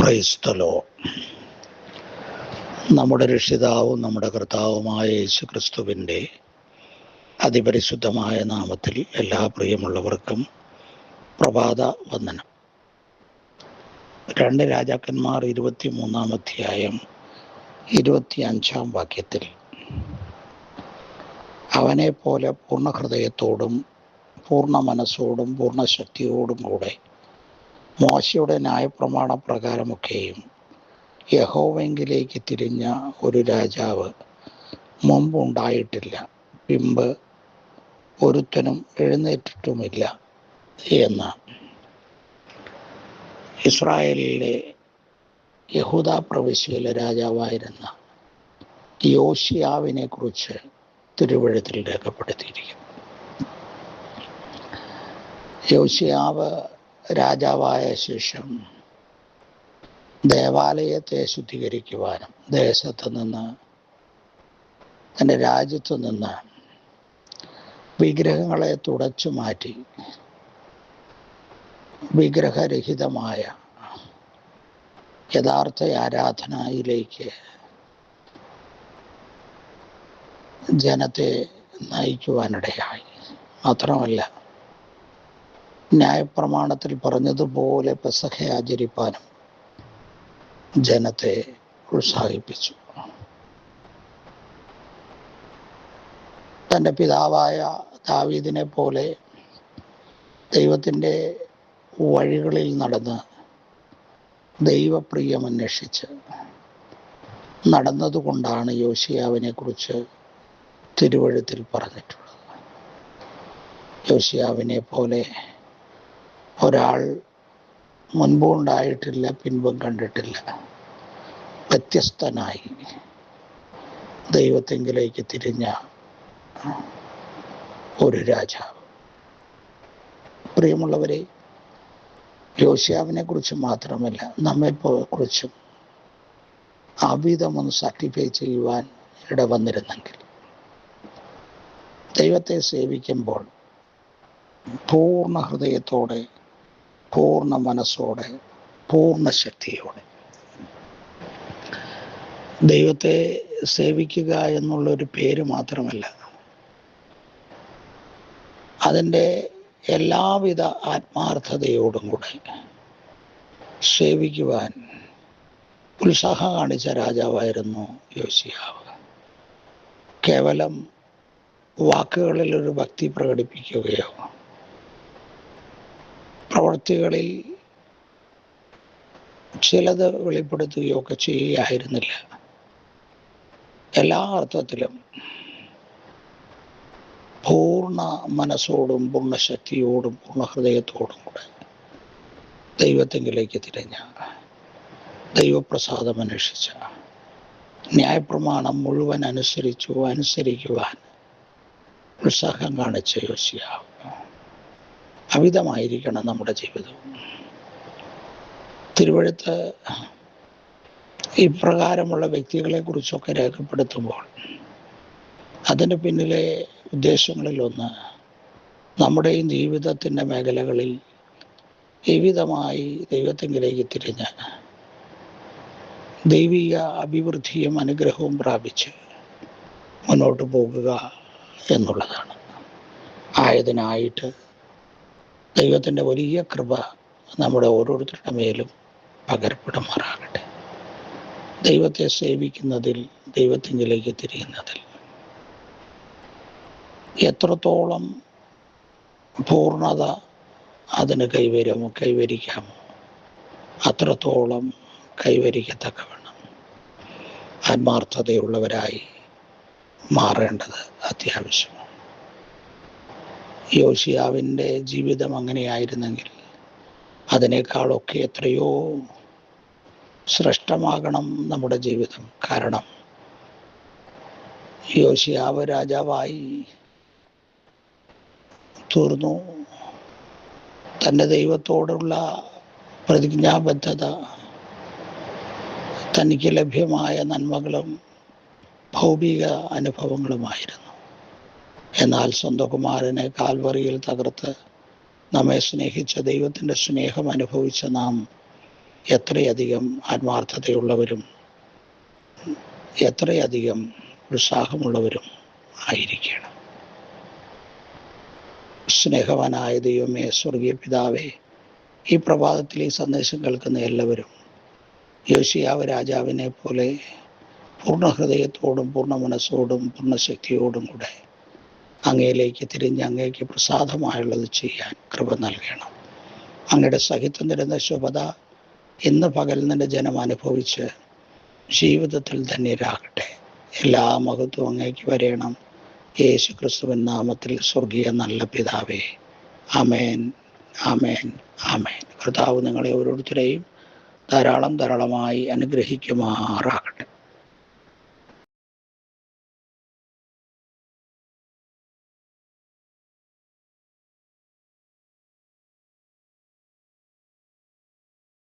Praise the Lord. നമ്മുടെ രക്ഷിതാവും നമ്മുടെ കർത്താവുമായ യേശു ക്രിസ്തുവിൻ്റെ അതിപരിശുദ്ധമായ നാമത്തിൽ എല്ലാ പ്രിയമുള്ളവർക്കും പ്രഭാത വന്ദനം. 2 രാജാക്കന്മാർ 23 അധ്യായം 25 വാക്യത്തിൽ, അവനെ പോലെ പൂർണ്ണ ഹൃദയത്തോടും പൂർണ്ണ മനസ്സോടും പൂർണ്ണ ശക്തിയോടും കൂടെ മോശയുടെ ന്യായപ്രമാണ പ്രകാരമൊക്കെയും യഹോവെങ്കിലേക്ക് തിരിഞ്ഞ ഒരു രാജാവ് മുമ്പുണ്ടായിട്ടില്ല, പിമ്പ് ഒരുത്തനും എഴുന്നേറ്റിട്ടുമില്ല എന്ന് ഇസ്രായേലിലെ യഹൂദ പ്രവിശ്യയിലെ രാജാവായിരുന്ന യോശിയാവിനെ കുറിച്ച് തിരുവെഴുത്തിൽ രേഖപ്പെടുത്തിയിരിക്കുന്നു. യോശിയാവ് രാജാവായ ശേഷം ദേവാലയത്തെ ശുദ്ധീകരിക്കുവാനും ദേശത്ത് നിന്ന്, തൻ്റെ രാജ്യത്തു നിന്ന് വിഗ്രഹങ്ങളെ തുടച്ചു മാറ്റി വിഗ്രഹരഹിതമായ യഥാർത്ഥ ആരാധനയിലേക്ക് ജനത്തെ നയിക്കുവാനിടയായി. മാത്രമല്ല, ന്യായപ്രമാണത്തിൽ പറഞ്ഞതുപോലെ പെസഹ ആചരിപ്പാനും ജനത്തെ ഉത്സാഹിപ്പിച്ചു. തൻ്റെ പിതാവായ ദാവീദിനെ പോലെ ദൈവത്തിൻ്റെ വഴികളിൽ നടന്ന് ദൈവപ്രിയം അന്വേഷിച്ച് നടന്നതുകൊണ്ടാണ് യോശിയാവിനെ കുറിച്ച് തിരുവെഴുത്തിൽ പറഞ്ഞിട്ടുള്ളത്. യോശിയാവിനെ പോലെ ഒരാൾ മുൻപും ഉണ്ടായിട്ടില്ല, പിൻപും കണ്ടിട്ടില്ല. വ്യത്യസ്തനായി ദൈവത്തെങ്കിലേക്ക് തിരിഞ്ഞ ഒരു രാജാവ്. പ്രിയമുള്ളവരെ, യോശിയാവിനെ കുറിച്ച് മാത്രമല്ല, നമ്മെ കുറിച്ചും അവിധമൊന്ന് സർട്ടിഫൈ ചെയ്യുവാൻ ഇടവന്നിരുന്നെങ്കിൽ, ദൈവത്തെ സേവിക്കുമ്പോൾ പൂർണ്ണ ഹൃദയത്തോടെ, പൂർണ്ണ മനസ്സോടെ, പൂർണ്ണ ശക്തിയോടെ ദൈവത്തെ സേവിക്കുക എന്നുള്ളൊരു പേര് മാത്രമല്ല, അതിൻ്റെ എല്ലാവിധ ആത്മാർത്ഥതയോടും കൂടെ സേവിക്കുവാൻ ഉത്സാഹം കാണിച്ച രാജാവായിരുന്നു യോശിയാവ്. കേവലം വാക്കുകളിൽ ഒരു ഭക്തി പ്രകടിപ്പിക്കുകയോ പ്രവൃത്തികളിൽ ചിലത് വെളിപ്പെടുത്തുകയോ ഒക്കെ ചെയ്യുകയായിരുന്നില്ല. എല്ലാ അർത്ഥത്തിലും പൂർണ്ണ മനസ്സോടും പൂർണ്ണ ശക്തിയോടും പൂർണ്ണ ഹൃദയത്തോടും കൂടെ ദൈവത്തെങ്കിലേക്ക് തിരിഞ്ഞ, ദൈവപ്രസാദം അന്വേഷിച്ച, ന്യായപ്രമാണം മുഴുവൻ അനുസരിക്കുവാൻ ഉത്സാഹം കാണിച്ച യോശിയാവ്. അമിതമായിരിക്കണം നമ്മുടെ ജീവിതവും. തിരുവെഴുത്ത് ഇപ്രകാരമുള്ള വ്യക്തികളെ കുറിച്ചൊക്കെ രേഖപ്പെടുത്തുമ്പോൾ അതിൻ്റെ പിന്നിലെ ഉദ്ദേശങ്ങളിലൊന്ന്, നമ്മുടെയും ജീവിതത്തിൻ്റെ മേഖലകളിൽ വിവിധമായി ദൈവത്തെങ്കിലേക്ക് തിരിഞ്ഞ് ദൈവിക അഭിവൃദ്ധിയും അനുഗ്രഹവും പ്രാപിച്ച് മുന്നോട്ട് പോകുക എന്നുള്ളതാണ്. ആയതിനായിട്ട് ദൈവത്തിൻ്റെ വലിയ കൃപ നമ്മുടെ ഓരോരുത്തരുടെ മേലും പകരപ്പെടുമാറാകട്ടെ. ദൈവത്തെ സേവിക്കുന്നതിൽ, ദൈവത്തിങ്കിലേക്ക് തിരിയുന്നതിൽ എത്രത്തോളം പൂർണ്ണത അതിന് കൈവരിക്കാമോ അത്രത്തോളം കൈവരിക്കത്തക്കവണ്ണം ആത്മാർത്ഥതയുള്ളവരായി മാറേണ്ടത് അത്യാവശ്യമാണ്. യോശിയാവിൻ്റെ ജീവിതം അങ്ങനെയായിരുന്നെങ്കിൽ അതിനേക്കാളൊക്കെ എത്രയോ ശ്രേഷ്ഠമാകണം നമ്മുടെ ജീവിതം. കാരണം യോശിയാവ് രാജാവായി തീർന്നു. തൻ്റെ ദൈവത്തോടുള്ള പ്രതിജ്ഞാബദ്ധത, തനിക്ക് ലഭ്യമായ നന്മകളും ഭൗതിക അനുഭവങ്ങളുമായിരുന്നു. എന്നാൽ സ്വന്തം കുമാരനെ കാൽവറിയിൽ തകർത്ത് നമ്മെ സ്നേഹിച്ച ദൈവത്തിൻ്റെ സ്നേഹം അനുഭവിച്ച നാം എത്രയധികം ആത്മാർത്ഥതയുള്ളവരും എത്രയധികം ഉത്സാഹമുള്ളവരും ആയിരിക്കണം. സ്നേഹവാനായ ദൈവമേ, സ്വർഗീയ പിതാവേ, ഈ പ്രഭാതത്തിൽ ഈ സന്ദേശം കേൾക്കുന്ന എല്ലാവരും യോശിയാവ് രാജാവിനെ പോലെ പൂർണ്ണ ഹൃദയത്തോടും പൂർണ്ണ മനസ്സോടും പൂർണ്ണ ശക്തിയോടും കൂടെ അങ്ങയിലേക്ക് തിരിഞ്ഞ് അങ്ങേക്ക് പ്രസാദമായുള്ളത് ചെയ്യാൻ കൃപ നൽകണം. അങ്ങയുടെ സഹിത്വം തരുന്ന ശുഭത ഇന്ന് പകൽ നിന്റെ ജനം അനുഭവിച്ച് ജീവിതത്തിൽ ധന്യരാകട്ടെ. എല്ലാ മഹത്വവും അങ്ങേക്ക് വരേണം. യേശു ക്രിസ്തുവിൻ നാമത്തിൽ സ്വർഗീയ നല്ല പിതാവേ, ആമേൻ, ആമേൻ, ആമേൻ. കർത്താവ് നിങ്ങളെ ഓരോരുത്തരെയും ധാരാളമായി അനുഗ്രഹിക്കുമാറാകട്ടെ.